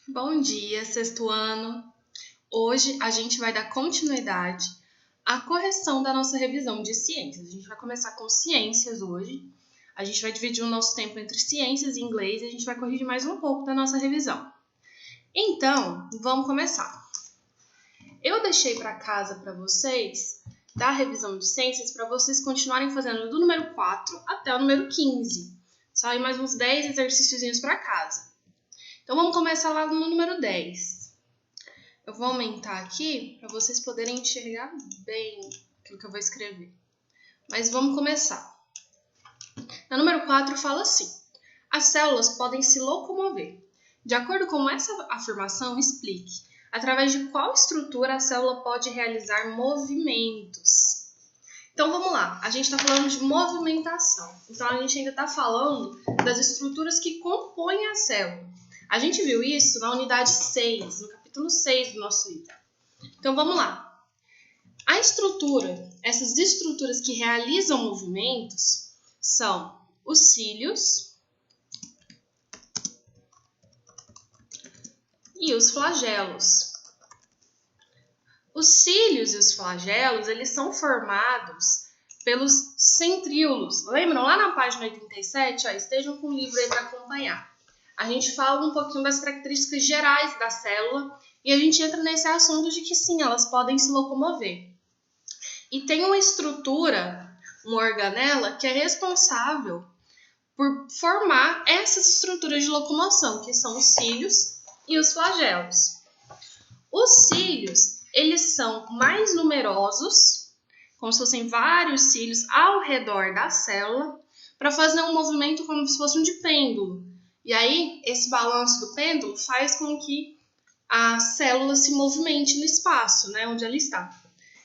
Bom dia, sexto ano! Hoje a gente vai dar continuidade à correção da nossa revisão de ciências. A gente vai começar com ciências hoje. A gente vai dividir o nosso tempo entre ciências e inglês e a gente vai corrigir mais um pouco da nossa revisão. Então, vamos começar. Eu deixei para casa para vocês da revisão de ciências para vocês continuarem fazendo do número 4 até o número 15. Só aí mais uns 10 exercíciozinhos para casa. Então, vamos começar lá no número 10. Eu vou aumentar aqui para vocês poderem enxergar bem aquilo que eu vou escrever. Mas vamos começar. No número 4 fala assim: as células podem se locomover. De acordo com essa afirmação, explique através de qual estrutura a célula pode realizar movimentos. Então vamos lá, a gente está falando de movimentação. Então a gente ainda está falando das estruturas que compõem a célula. A gente viu isso na unidade 6, no capítulo 6 do nosso livro. Então vamos lá. A estrutura, essas estruturas que realizam movimentos são os cílios e os flagelos. Os cílios e os flagelos, eles são formados pelos centríolos. Lembram? Lá na página 87, estejam com o livro aí para acompanhar. A gente fala um pouquinho das características gerais da célula e a gente entra nesse assunto de que sim, elas podem se locomover. E tem uma estrutura, uma organela, que é responsável por formar essas estruturas de locomoção, que são os cílios e os flagelos. Os cílios, eles são mais numerosos, como se fossem vários cílios ao redor da célula, para fazer um movimento como se fosse um de pêndulo. E aí, esse balanço do pêndulo faz com que a célula se movimente no espaço, né, onde ela está.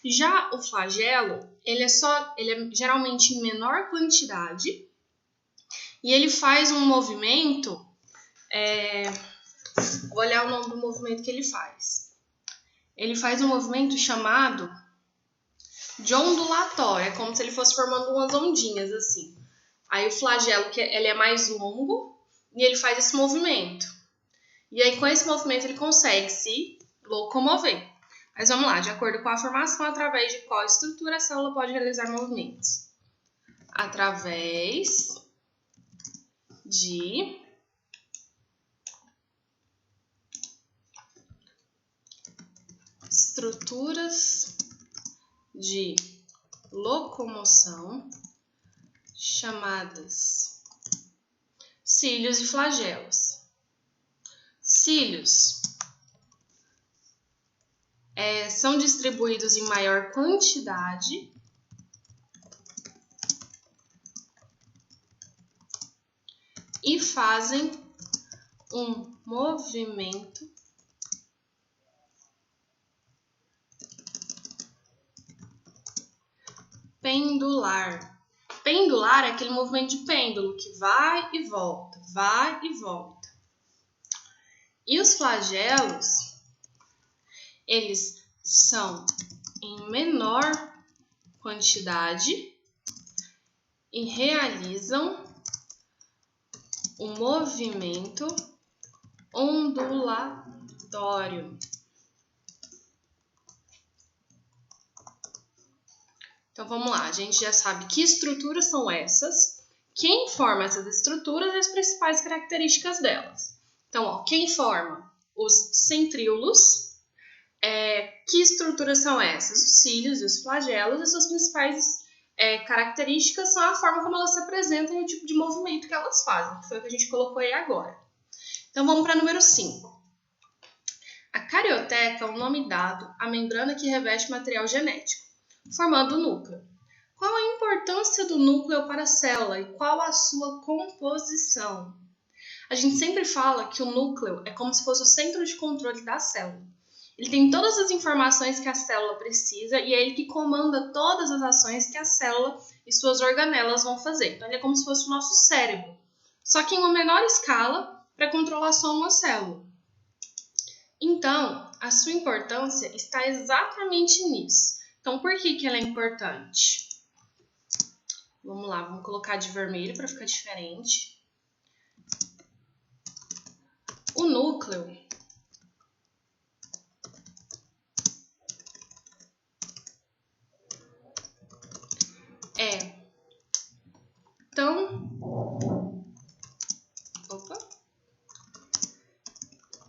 Já o flagelo, ele é geralmente em menor quantidade e ele faz um movimento, vou olhar o nome do movimento que ele faz. Ele faz um movimento chamado de ondulatório, é como se ele fosse formando umas ondinhas assim. Aí o flagelo, ele é mais longo e ele faz esse movimento. E aí com esse movimento ele consegue se locomover. Mas vamos lá, de acordo com a formação, através de qual estrutura a célula pode realizar movimentos? Através de estruturas de locomoção chamadas cílios e flagelos. Cílios são distribuídos em maior quantidade e fazem um movimento pendular. Pendular é aquele movimento de pêndulo que vai e volta, vai e volta. E os flagelos, eles são em menor quantidade e realizam um movimento ondulatório. Então vamos lá, a gente já sabe que estruturas são essas, quem forma essas estruturas e as principais características delas. Então, quem forma os centríolos, que estruturas são essas? Os cílios e os flagelos, e suas principais características são a forma como elas se apresentam e o tipo de movimento que elas fazem, que foi o que a gente colocou aí agora. Então vamos para o número 5. A carioteca é o nome dado à membrana que reveste material genético, formando o núcleo. Qual a importância do núcleo para a célula e qual a sua composição? A gente sempre fala que o núcleo é como se fosse o centro de controle da célula. Ele tem todas as informações que a célula precisa e é ele que comanda todas as ações que a célula e suas organelas vão fazer. Então, ele é como se fosse o nosso cérebro, só que em uma menor escala para controlar só uma célula. Então, a sua importância está exatamente nisso. Então, por que ela é importante? Vamos lá, vamos colocar de vermelho para ficar diferente. O núcleo,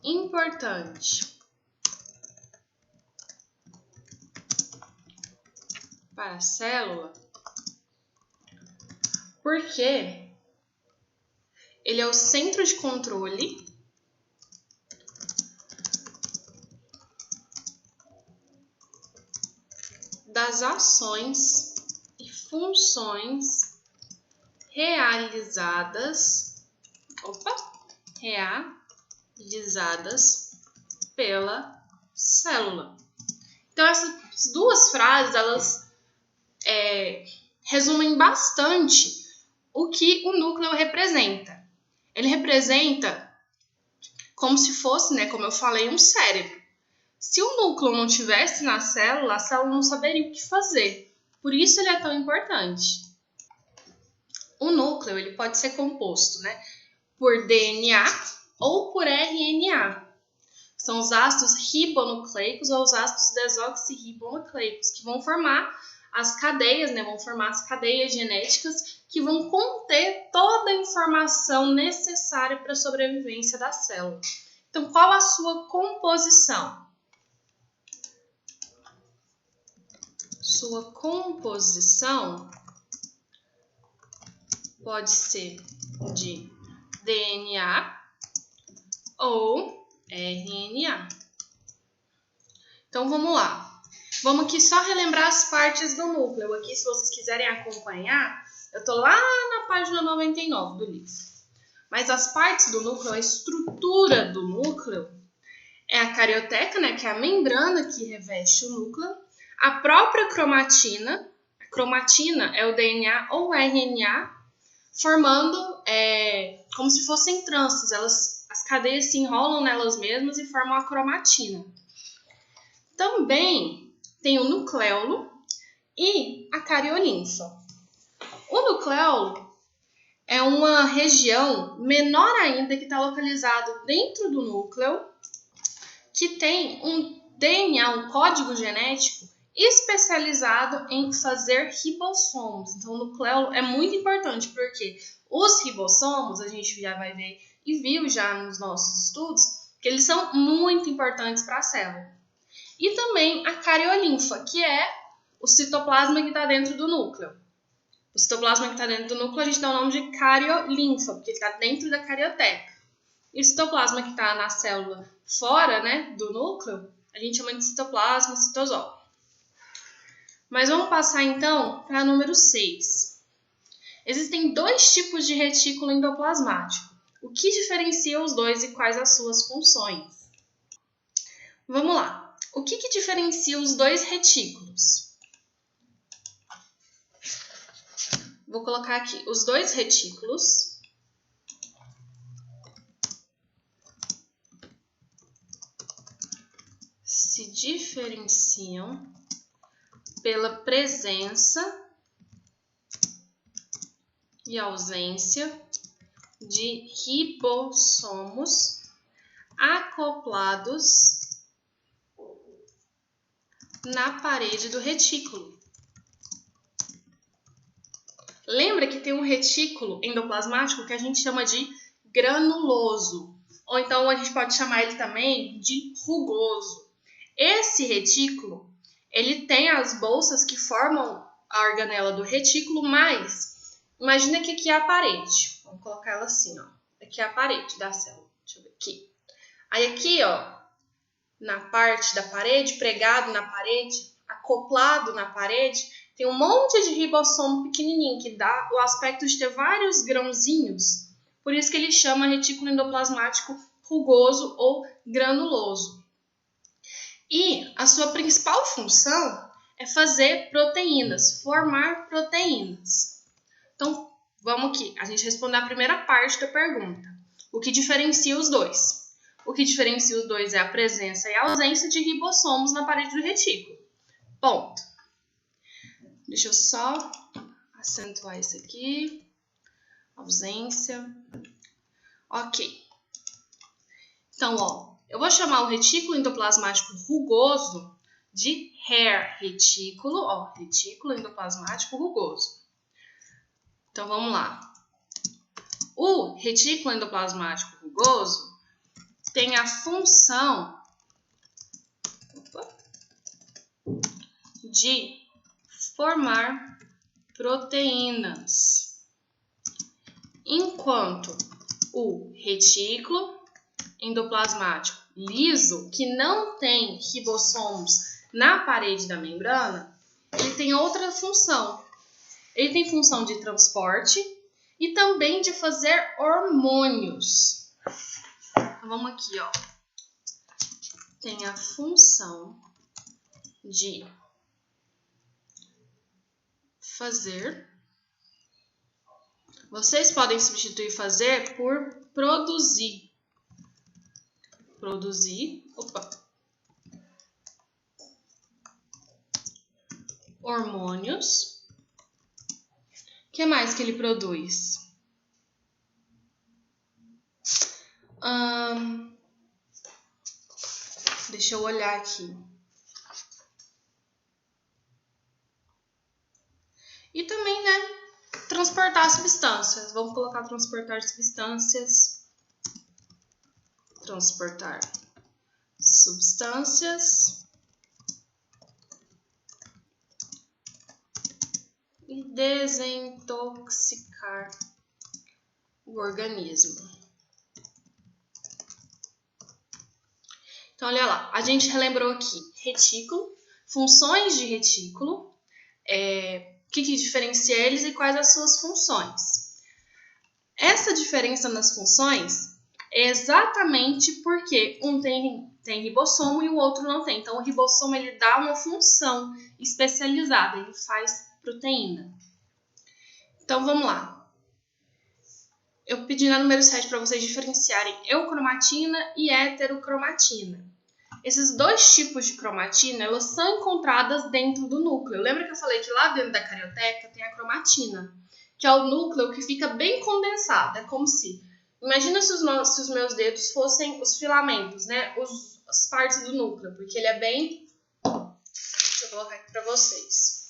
importante para a célula porque ele é o centro de controle das ações e funções realizadas pela célula. Então, essas duas frases, elas resumem bastante o que o núcleo representa. Ele representa como se fosse, né, como eu falei, um cérebro. Se o núcleo não tivesse na célula, a célula não saberia o que fazer. Por isso ele é tão importante. O núcleo ele pode ser composto, né, por DNA ou por RNA. São os ácidos ribonucleicos ou os ácidos desoxirribonucleicos, que vão formar as cadeias, né, vão formar as cadeias genéticas que vão conter toda a informação necessária para a sobrevivência da célula. Então, qual a sua composição? Sua composição pode ser de DNA ou RNA. Então, vamos lá. Vamos aqui só relembrar as partes do núcleo. Aqui, se vocês quiserem acompanhar, eu tô lá na página 99 do livro. Mas as partes do núcleo, a estrutura do núcleo, é a carioteca, né, que é a membrana que reveste o núcleo, a própria cromatina. A cromatina é o DNA ou RNA, formando como se fossem tranças. As cadeias se enrolam nelas mesmas e formam a cromatina. Também tem o nucleolo e a cariolinfa. O nucleolo é uma região menor ainda que está localizado dentro do núcleo, que tem um DNA, um código genético especializado em fazer ribossomos. Então, o nucleolo é muito importante porque os ribossomos, a gente já vai ver e viu já nos nossos estudos, que eles são muito importantes para a célula. E também a cariolinfa, que é o citoplasma que está dentro do núcleo. O citoplasma que está dentro do núcleo, a gente dá o nome de cariolinfa, porque ele está dentro da carioteca. E o citoplasma que está na célula fora, né, do núcleo, a gente chama de citoplasma, citosol. Mas vamos passar então para número 6. Existem dois tipos de retículo endoplasmático. O que diferencia os dois e quais as suas funções? Vamos lá. O que diferencia os dois retículos? Vou colocar aqui. Os dois retículos se diferenciam pela presença e ausência de ribossomos acoplados na parede do retículo. Lembra que tem um retículo endoplasmático que a gente chama de granuloso, ou então a gente pode chamar ele também de rugoso. Esse retículo, ele tem as bolsas que formam a organela do retículo, mas imagina que aqui é a parede. Vamos colocar ela assim, ó. Aqui é a parede da célula. Deixa eu ver aqui. Aí aqui, ó, na parte da parede, pregado na parede, acoplado na parede, tem um monte de ribossomo pequenininho que dá o aspecto de ter vários grãozinhos. Por isso que ele chama retículo endoplasmático rugoso ou granuloso. E a sua principal função é fazer proteínas, formar proteínas. Então, vamos aqui. A gente responder a primeira parte da pergunta. O que diferencia os dois? O que diferencia os dois é a presença e a ausência de ribossomos na parede do retículo. Ponto. Deixa eu só acentuar isso aqui. Ausência. Ok. Então, ó, eu vou chamar o retículo endoplasmático rugoso de hair retículo, ó, retículo endoplasmático rugoso. Então, vamos lá. O retículo endoplasmático rugoso, tem a função de formar proteínas, enquanto o retículo endoplasmático liso, que não tem ribossomos na parede da membrana, ele tem outra função. Ele tem função de transporte e também de fazer hormônios. Então, vamos aqui, ó. Tem a função de fazer. Vocês podem substituir fazer por produzir. Hormônios. O que mais que ele produz? Deixa eu olhar aqui. E também, né, transportar substâncias. Vamos colocar transportar substâncias. Transportar substâncias. E desintoxicar o organismo. Então, olha lá. A gente relembrou aqui retículo, funções de retículo, o que diferencia eles e quais as suas funções. Essa diferença nas funções é exatamente porque um tem ribossomo e o outro não tem. Então, o ribossomo ele dá uma função especializada, ele faz proteína. Então, vamos lá. Eu pedi na número 7 para vocês diferenciarem eucromatina e heterocromatina. Esses dois tipos de cromatina, elas são encontradas dentro do núcleo. Lembra que eu falei que lá dentro da carioteca tem a cromatina, que é o núcleo que fica bem condensado. É como se... Imagina se os meus dedos fossem os filamentos, né? As partes do núcleo, porque ele é bem... Deixa eu colocar aqui para vocês.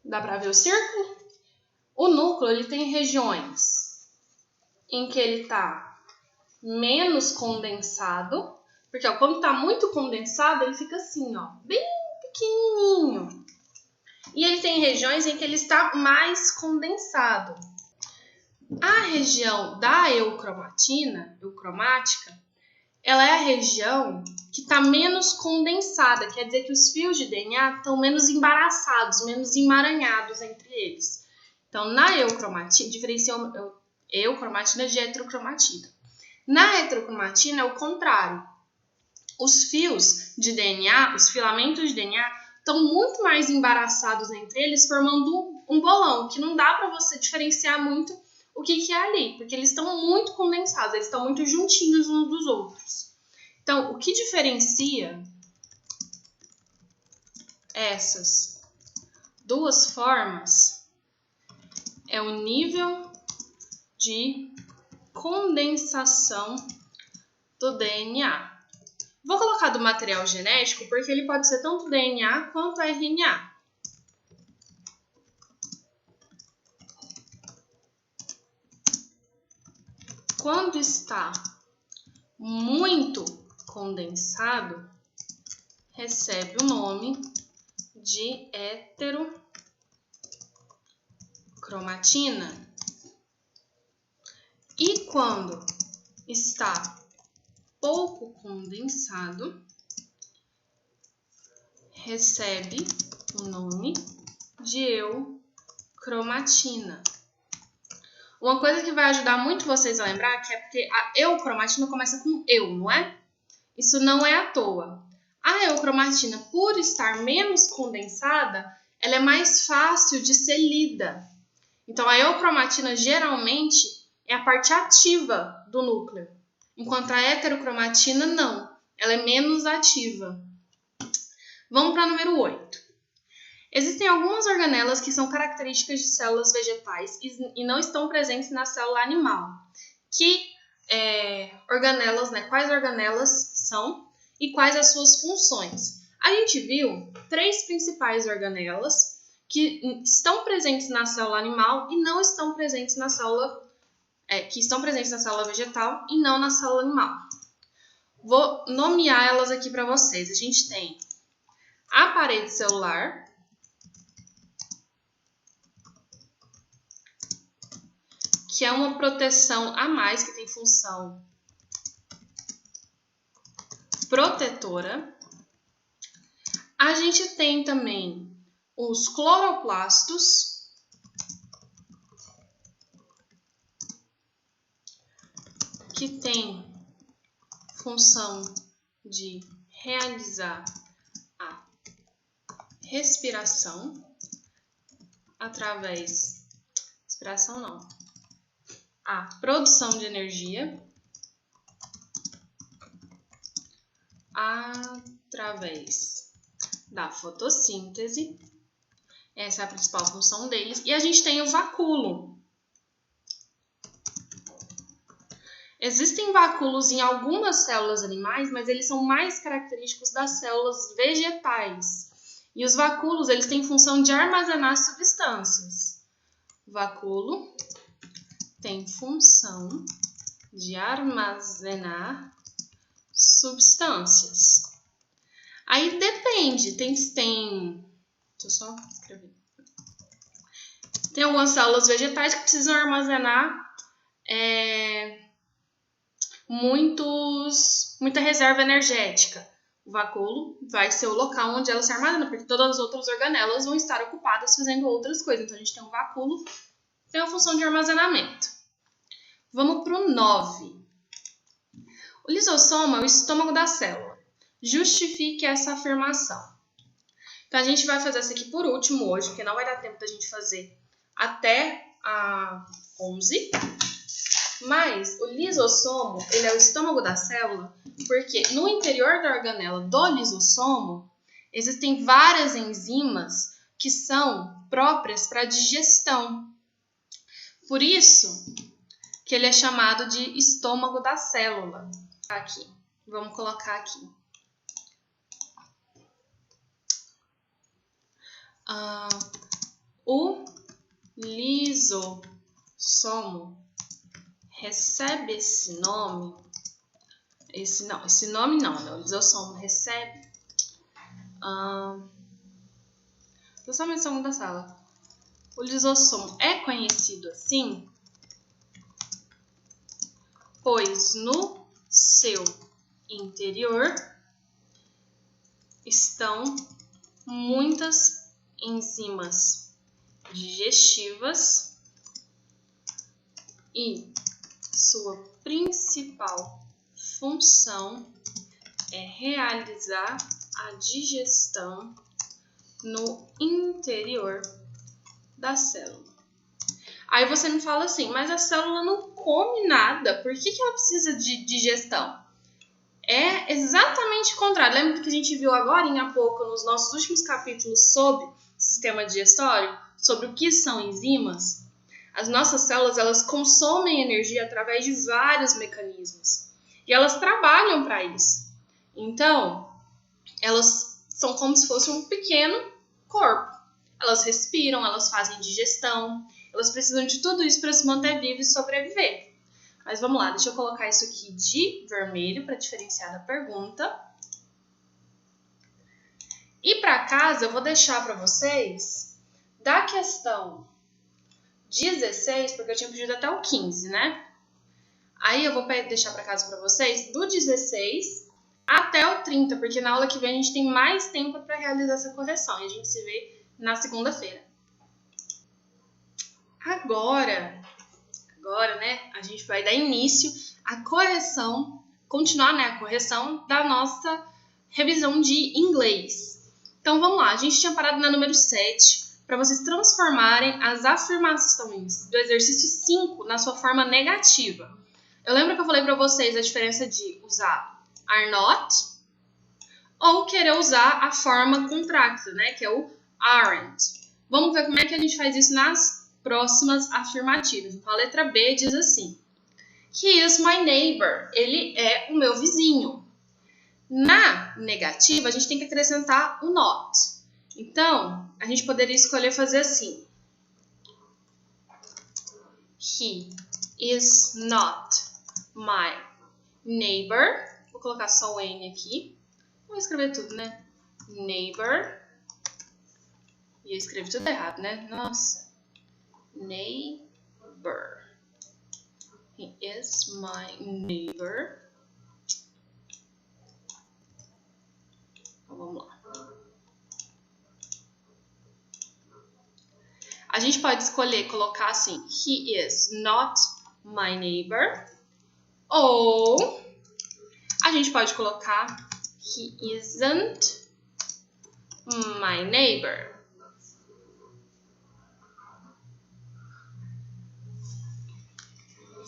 Dá para ver o círculo? O núcleo ele tem regiões em que ele está menos condensado, porque ó, quando está muito condensado, ele fica assim, ó, bem pequenininho. E ele tem regiões em que ele está mais condensado. A região da eucromática, ela é a região que está menos condensada, quer dizer que os fios de DNA estão menos embaraçados, menos emaranhados entre eles. Então, na eucromatina, diferenciam eucromatina de heterocromatina. Na heterocromatina é o contrário. Os fios de DNA, os filamentos de DNA, estão muito mais embaraçados entre eles, formando um bolão, que não dá para você diferenciar muito o que é ali, porque eles estão muito condensados, eles estão muito juntinhos uns dos outros. Então, o que diferencia essas duas formas é o nível de condensação do DNA. Vou colocar do material genético porque ele pode ser tanto DNA quanto RNA. Quando está muito condensado, recebe o nome de heterocromatina. E quando está pouco condensado, recebe o nome de eucromatina. Uma coisa que vai ajudar muito vocês a lembrar que é porque a eucromatina começa com eu, não é? Isso não é à toa. A eucromatina, por estar menos condensada, ela é mais fácil de ser lida. Então, a eucromatina geralmente é a parte ativa do núcleo, enquanto a heterocromatina não, ela é menos ativa. Vamos para o número 8. Existem algumas organelas que são características de células vegetais e não estão presentes na célula animal. Organelas, né? Quais organelas são e quais as suas funções? A gente viu 3 principais organelas, que estão presentes na célula animal e não estão presentes na célula que estão presentes na célula vegetal e não na célula animal. Vou nomear elas aqui para vocês. A gente tem a parede celular, que é uma proteção a mais, que tem função protetora. A gente tem também os cloroplastos, que tem função de realizar a respiração através... Respiração não. A produção de energia através da fotossíntese. Essa é a principal função deles. E a gente tem o vacúolo. Existem vacúolos em algumas células animais, mas eles são mais característicos das células vegetais. E os vacúolos, eles têm função de armazenar substâncias. O vacúolo tem função de armazenar substâncias. Aí depende, deixa eu só escrever. Tem algumas células vegetais que precisam armazenar muita reserva energética. O vacúolo vai ser o local onde ela se armazena, porque todas as outras organelas vão estar ocupadas fazendo outras coisas. Então, a gente tem um vacúolo, tem a função de armazenamento. Vamos para o 9. O lisossomo é o estômago da célula. Justifique essa afirmação. Então, a gente vai fazer essa aqui por último hoje, porque não vai dar tempo da gente fazer até a 11. Mas o lisossomo, ele é o estômago da célula, porque no interior da organela do lisossomo existem várias enzimas que são próprias para a digestão. Por isso que ele é chamado de estômago da célula. Aqui, vamos colocar aqui. O lisossomo recebe esse nome. Esse nome não, né? O lisossomo recebe. Lisossomo é o estômago da célula. O lisossomo é conhecido assim, pois no seu interior estão muitas enzimas digestivas e sua principal função é realizar a digestão no interior da célula. Aí você me fala assim, mas a célula não come nada, por que ela precisa de digestão? É exatamente o contrário. Lembra que a gente viu agora há pouco, nos nossos últimos capítulos sobre sistema digestório, sobre o que são enzimas? As nossas células, elas consomem energia através de vários mecanismos. E elas trabalham para isso. Então, elas são como se fosse um pequeno corpo. Elas respiram, elas fazem digestão, elas precisam de tudo isso para se manter vivas e sobreviver. Mas vamos lá, deixa eu colocar isso aqui de vermelho para diferenciar da pergunta. E para casa, eu vou deixar para vocês da questão 16, porque eu tinha pedido até o 15, né? Aí eu vou deixar para casa para vocês do 16 até o 30, porque na aula que vem a gente tem mais tempo para realizar essa correção. E a gente se vê na segunda-feira. Agora, né, a gente vai dar início à correção, continuar, né, a correção da nossa revisão de inglês. Então, vamos lá. A gente tinha parado na número 7, para vocês transformarem as afirmações do exercício 5 na sua forma negativa. Eu lembro que eu falei para vocês a diferença de usar are not ou querer usar a forma contracta, né, que é o aren't. Vamos ver como é que a gente faz isso nas próximas afirmativas. Então, a letra B diz assim: He is my neighbor. Ele é o meu vizinho. Na negativa, a gente tem que acrescentar o not. Então, a gente poderia escolher fazer assim. He is not my neighbor. Vou colocar só o N aqui. Vou escrever tudo, né? Neighbor. E eu escrevi tudo errado, né? Nossa. Neighbor. He is my neighbor. Então, vamos lá. A gente pode escolher colocar assim, he is not my neighbor. Ou a gente pode colocar he isn't my neighbor.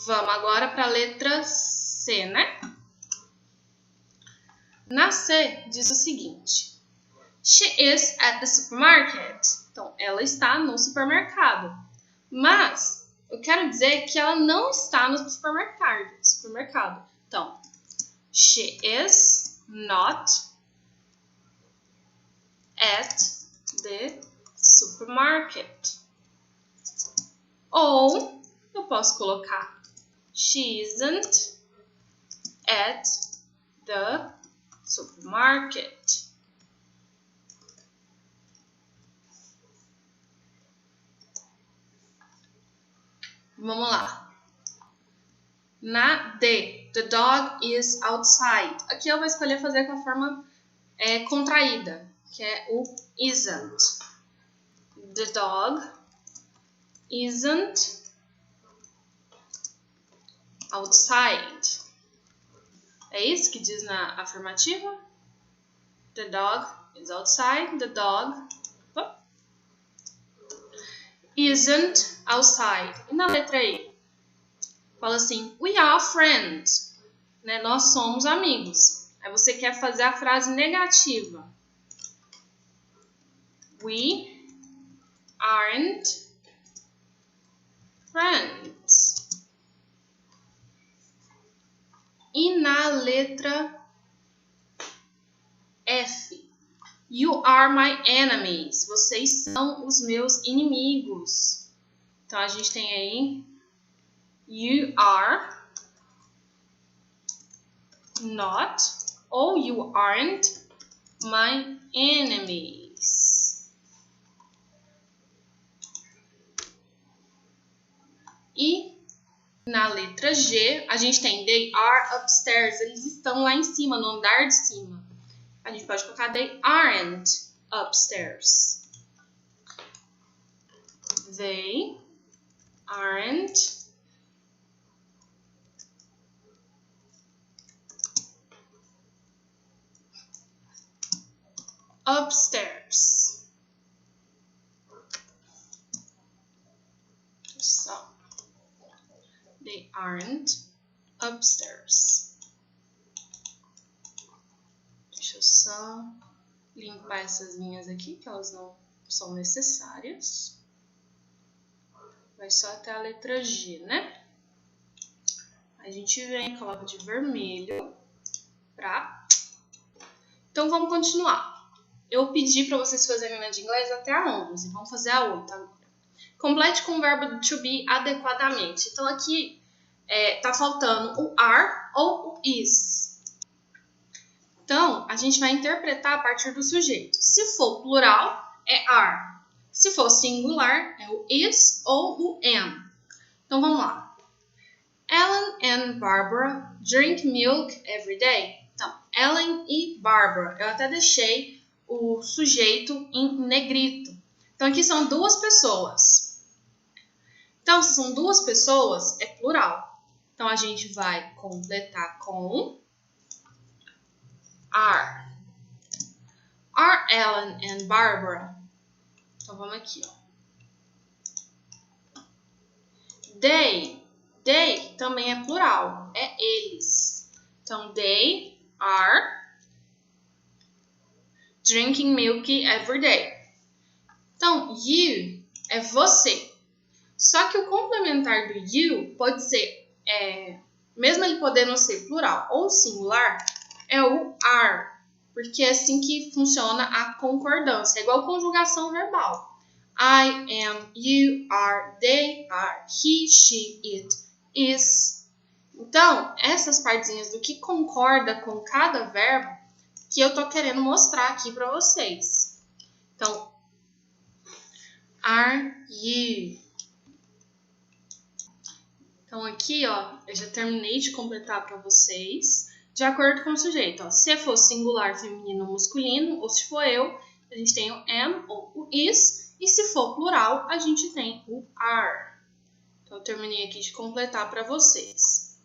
Vamos agora para a letra C, né? Na C diz o seguinte. She is at the supermarket. Então, ela está no supermercado. Mas, eu quero dizer que ela não está no supermercado. Então, she is not at the supermarket. Ou, eu posso colocar she isn't at the supermarket. Vamos lá. Na D, the dog is outside. Aqui eu vou escolher fazer com a forma contraída, que é o isn't. The dog isn't outside. É isso que diz na afirmativa? The dog is outside. The dog isn't outside. E na letra E? Fala assim, we are friends. Né? Nós somos amigos. Aí você quer fazer a frase negativa. We aren't friends. E na letra F? You are my enemies. Vocês são os meus inimigos. Então, a gente tem aí you are not ou you aren't my enemies. E na letra G, a gente tem they are upstairs. Eles estão lá em cima, no andar de cima. A gente pode colocar they aren't upstairs. They aren't upstairs. So, they aren't upstairs. Deixa eu só limpar essas linhas aqui, que elas não são necessárias. Vai só até a letra G, né? A gente vem, coloca de vermelho pra... Então, vamos continuar. Eu pedi para vocês fazerem na de inglês até a 11. Vamos fazer a 8 agora. Complete com o verbo to be adequadamente. Então, aqui tá faltando o are ou o is. Então, a gente vai interpretar a partir do sujeito. Se for plural, é are. Se for singular, é o is ou o am. Então, vamos lá. Ellen and Barbara drink milk every day. Então, Ellen e Barbara. Eu até deixei o sujeito em negrito. Então, aqui são duas pessoas. Então, se são duas pessoas, é plural. Então, a gente vai completar com are. Are Ellen and Barbara? Então, vamos aqui, ó. They também é plural. É eles. Então, they are drinking milk every day. Então, you é você. Só que o complementar do you pode ser, mesmo ele podendo ser plural ou singular, é o are. porque é assim que funciona a concordância. É igual conjugação verbal. I am, you are, they are, he, she, it, is. Então, essas partezinhas do que concorda com cada verbo que eu tô querendo mostrar aqui para vocês. Então, are you. Então, aqui, ó, eu já terminei de completar para vocês, de acordo com o sujeito. Ó, se for singular, feminino ou masculino, ou se for eu, a gente tem o am ou o is, e se for plural, a gente tem o are. Então, eu terminei aqui de completar para vocês.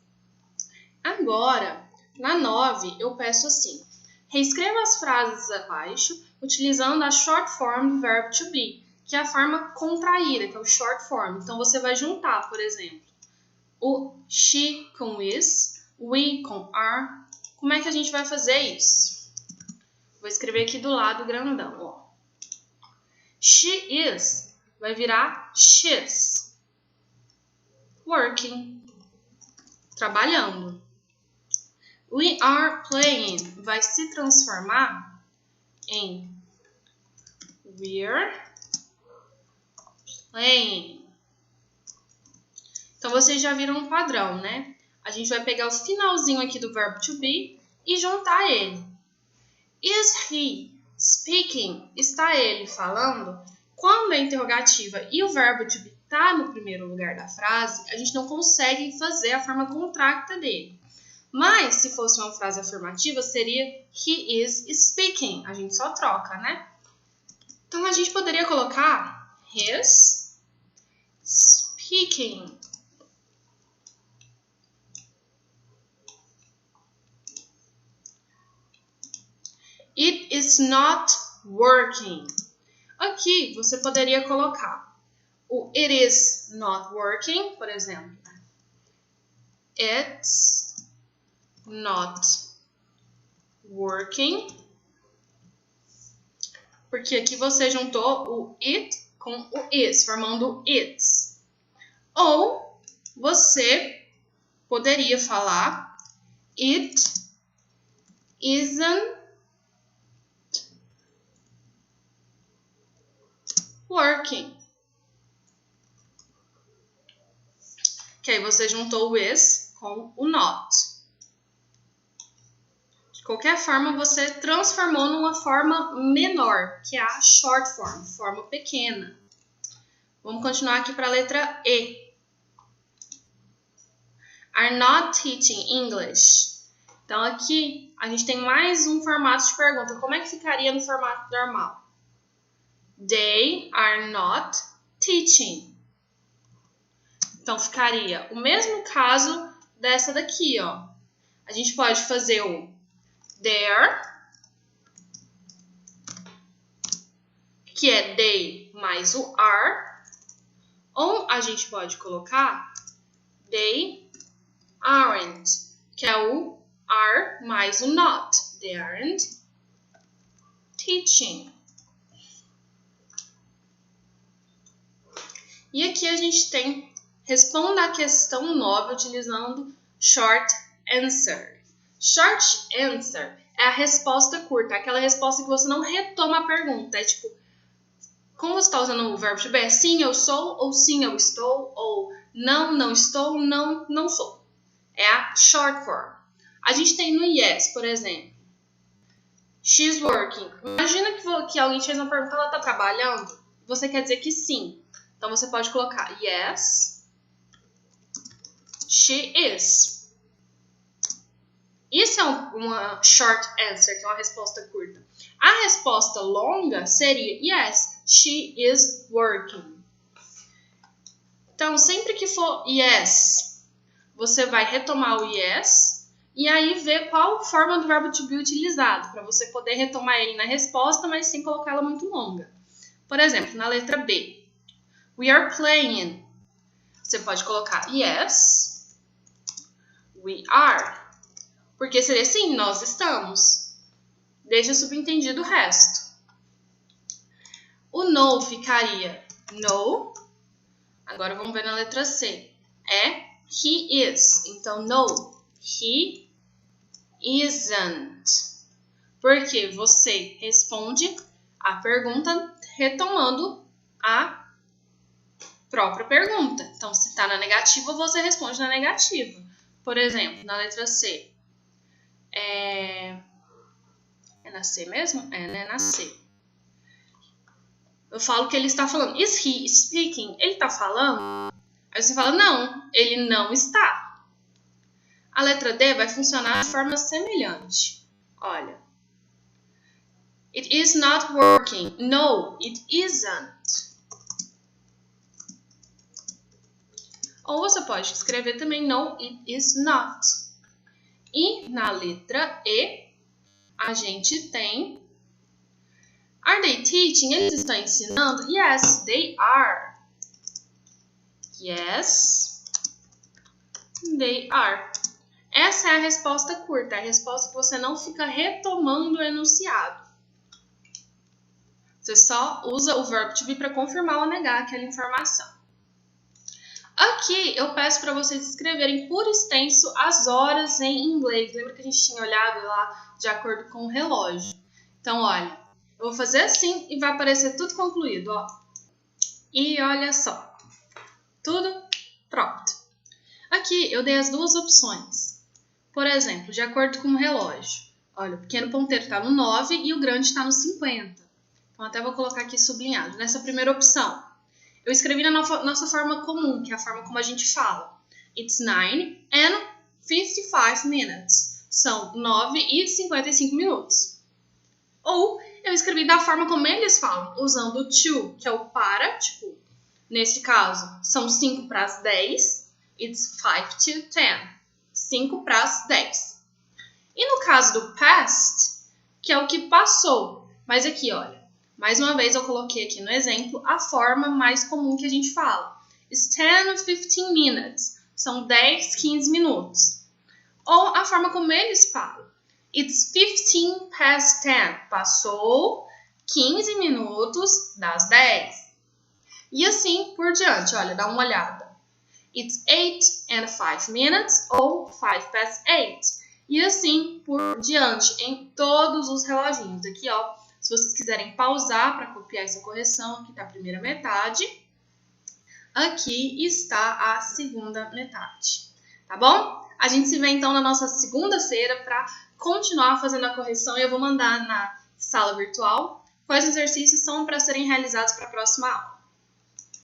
Agora, na 9, eu peço assim, reescreva as frases abaixo, utilizando a short form do verbo to be, que é a forma contraída, que é o short form. Então, você vai juntar, por exemplo, o she com is, we com are. Como é que a gente vai fazer isso? Vou escrever aqui do lado grandão, ó. She is vai virar she's. Working. Trabalhando. We are playing vai se transformar em we're playing. Então, vocês já viram um padrão, né? A gente vai pegar o finalzinho aqui do verbo to be e juntar ele. Is he speaking? Está ele falando? Quando é interrogativa e o verbo to be está no primeiro lugar da frase, a gente não consegue fazer a forma contracta dele. Mas, se fosse uma frase afirmativa, seria he is speaking. A gente só troca, né? Então, a gente poderia colocar his speaking. It is not working. Aqui, você poderia colocar o it is not working, por exemplo. It's not working. Porque aqui você juntou o it com o is, formando it's. Ou você poderia falar it isn't working. Que aí você juntou o is com o not. De qualquer forma, você transformou numa forma menor, que é a short form, forma pequena. Vamos continuar aqui para a letra E. Are not teaching English. Então, aqui a gente tem mais um formato de pergunta. Como é que ficaria no formato normal? They are not teaching. Então, ficaria o mesmo caso dessa daqui, ó. A gente pode fazer o there, que é they mais o are. Ou a gente pode colocar they aren't, que é o are mais o not. They aren't teaching. E aqui a gente tem responda a questão 9 utilizando short answer. Short answer é a resposta curta, aquela resposta que você não retoma a pergunta. É tipo, como você está usando o verbo to be, é sim, eu sou, ou sim, eu estou, ou não, não estou, não, não sou. É a short form. A gente tem no yes, por exemplo. She's working. Imagina que alguém te fez uma pergunta, ela está trabalhando? Você quer dizer que sim. Então, você pode colocar yes, she is. Isso é uma short answer, que é uma resposta curta. A resposta longa seria yes, she is working. Então, sempre que for yes, você vai retomar o yes e aí ver qual forma do verbo to be utilizado, para você poder retomar ele na resposta, mas sem colocá-la muito longa. Por exemplo, na letra B. We are playing. Você pode colocar yes, we are. Porque seria assim, nós estamos. Deixa subentendido o resto. O no ficaria no. Agora vamos ver na letra C. É he is. Então, no, he isn't Porque você responde a pergunta retomando a própria pergunta. Então, se está na negativa, você responde na negativa. Por exemplo, na letra C. É na C mesmo? É, né? Na C. Eu falo que ele está falando. Is he speaking? Ele está falando? Aí você fala, não, ele não está. A letra D vai funcionar de forma semelhante. Olha. It is not working. No, it isn't. Ou você pode escrever também no, it is not. E na letra E, a gente tem... Are they teaching? Eles estão ensinando? Yes, they are. Yes, they are. Essa é a resposta curta, a resposta que você não fica retomando o enunciado. Você só usa o verbo to be para confirmar ou negar aquela informação. Aqui eu peço para vocês escreverem por extenso as horas em inglês. Lembra que a gente tinha olhado lá de acordo com o relógio? Então, olha, eu vou fazer assim e vai aparecer tudo concluído, ó. E olha só, tudo pronto. Aqui eu dei as duas opções. Por exemplo, de acordo com o relógio. Olha, o pequeno ponteiro está no 9 e o grande está no 50. Então, até vou colocar aqui sublinhado. Nessa primeira opção, eu escrevi na nossa forma comum, que é a forma como a gente fala. It's 9 and 55 minutes. São 9 e 55 minutos. Ou eu escrevi da forma como eles falam, usando o to, que é o para, tipo, nesse caso, são 5 para as 10. It's 5 to 10. 5 para as 10. E no caso do past, que é o que passou. Mas aqui, olha. Mais uma vez, eu coloquei aqui no exemplo a forma mais comum que a gente fala. It's 10 or 15 minutes. São 10, 15 minutos. Ou a forma como eles falam. It's 15 past 10. Passou 15 minutos das 10. E assim por diante. Olha, dá uma olhada. It's 8 and 5 minutes ou 5 past 8. E assim por diante em todos os reloginhos. Aqui, ó. Se vocês quiserem pausar para copiar essa correção, aqui está a primeira metade. Aqui está a segunda metade. Tá bom? A gente se vê então na nossa segunda-feira para continuar fazendo a correção. E eu vou mandar na sala virtual quais exercícios são para serem realizados para a próxima aula.